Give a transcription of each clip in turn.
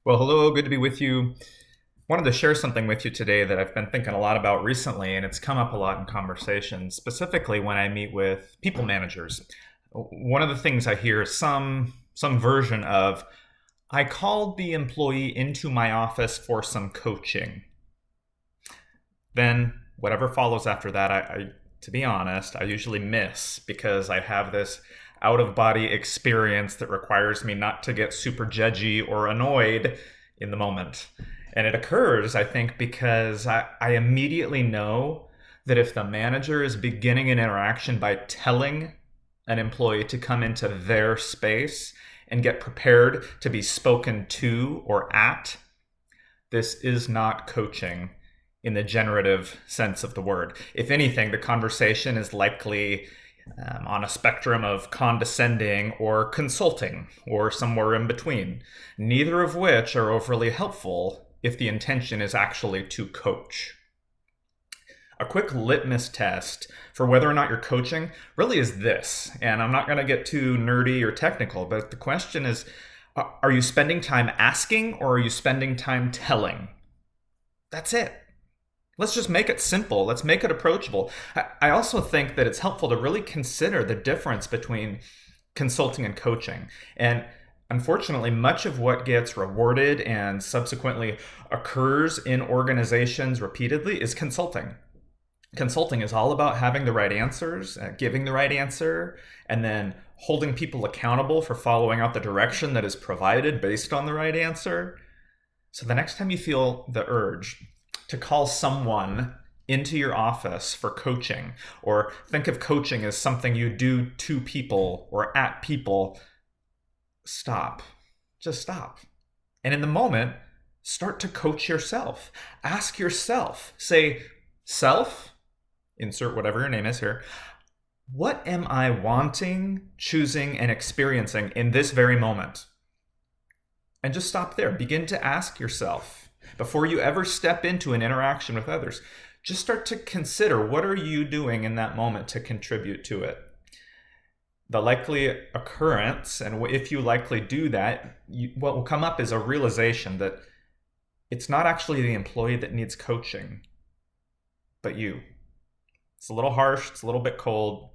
Well, hello, good to be with you. Wanted to share something with you today that I've been thinking a lot about recently, and it's come up a lot in conversations, specifically when I meet with people managers. One of the things I hear is some version of, I called the employee into my office for some coaching. Then whatever follows after that, to be honest, I usually miss because I have this out of body experience that requires me not to get super judgy or annoyed in the moment. And it occurs, I think, because I immediately know that if the manager is beginning an interaction by telling an employee to come into their space and get prepared to be spoken to or at, this is not coaching in the generative sense of the word. If anything, the conversation is likely on a spectrum of condescending or consulting or somewhere in between, neither of which are overly helpful if the intention is actually to coach. A quick litmus test for whether or not you're coaching really is this, and I'm not going to get too nerdy or technical, but the question is, are you spending time asking or are you spending time telling? That's it. Let's just make it simple. Let's make it approachable. I also think that it's helpful to really consider the difference between consulting and coaching. And unfortunately, much of what gets rewarded and subsequently occurs in organizations repeatedly is consulting. Consulting is all about having the right answers, giving the right answer, and then holding people accountable for following out the direction that is provided based on the right answer. So the next time you feel the urge to call someone into your office for coaching, or think of coaching as something you do to people or at people, stop. Just stop. And in the moment, start to coach yourself. Ask yourself, say, self, insert whatever your name is here, what am I wanting, choosing, and experiencing in this very moment? And just stop there. Begin to ask yourself, before you ever step into an interaction with others, just start to consider, what are you doing in that moment to contribute to it? The likely occurrence, and if you likely do that, what will come up is a realization that it's not actually the employee that needs coaching, but you. It's a little harsh, it's a little bit cold.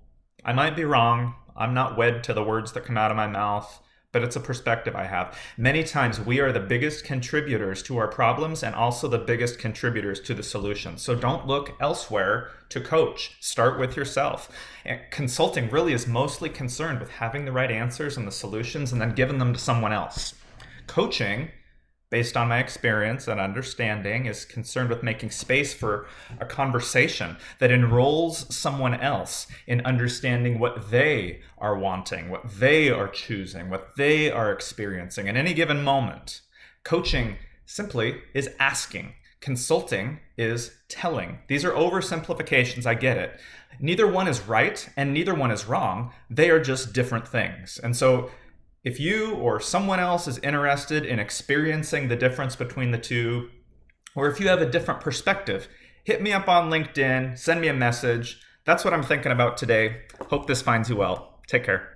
I might be wrong. I'm not wed to the words that come out of my mouth, but it's a perspective I have. Many times we are the biggest contributors to our problems and also the biggest contributors to the solutions. So don't look elsewhere to coach. Start with yourself. And consulting really is mostly concerned with having the right answers and the solutions and then giving them to someone else. Coaching, based on my experience and understanding, is concerned with making space for a conversation that enrolls someone else in understanding what they are wanting, what they are choosing, what they are experiencing in any given moment. Coaching simply is asking. Consulting is telling. These are oversimplifications, I get it. Neither one is right and neither one is wrong. They are just different things. And so if you or someone else is interested in experiencing the difference between the two, or if you have a different perspective, hit me up on LinkedIn, send me a message. That's what I'm thinking about today. Hope this finds you well. Take care.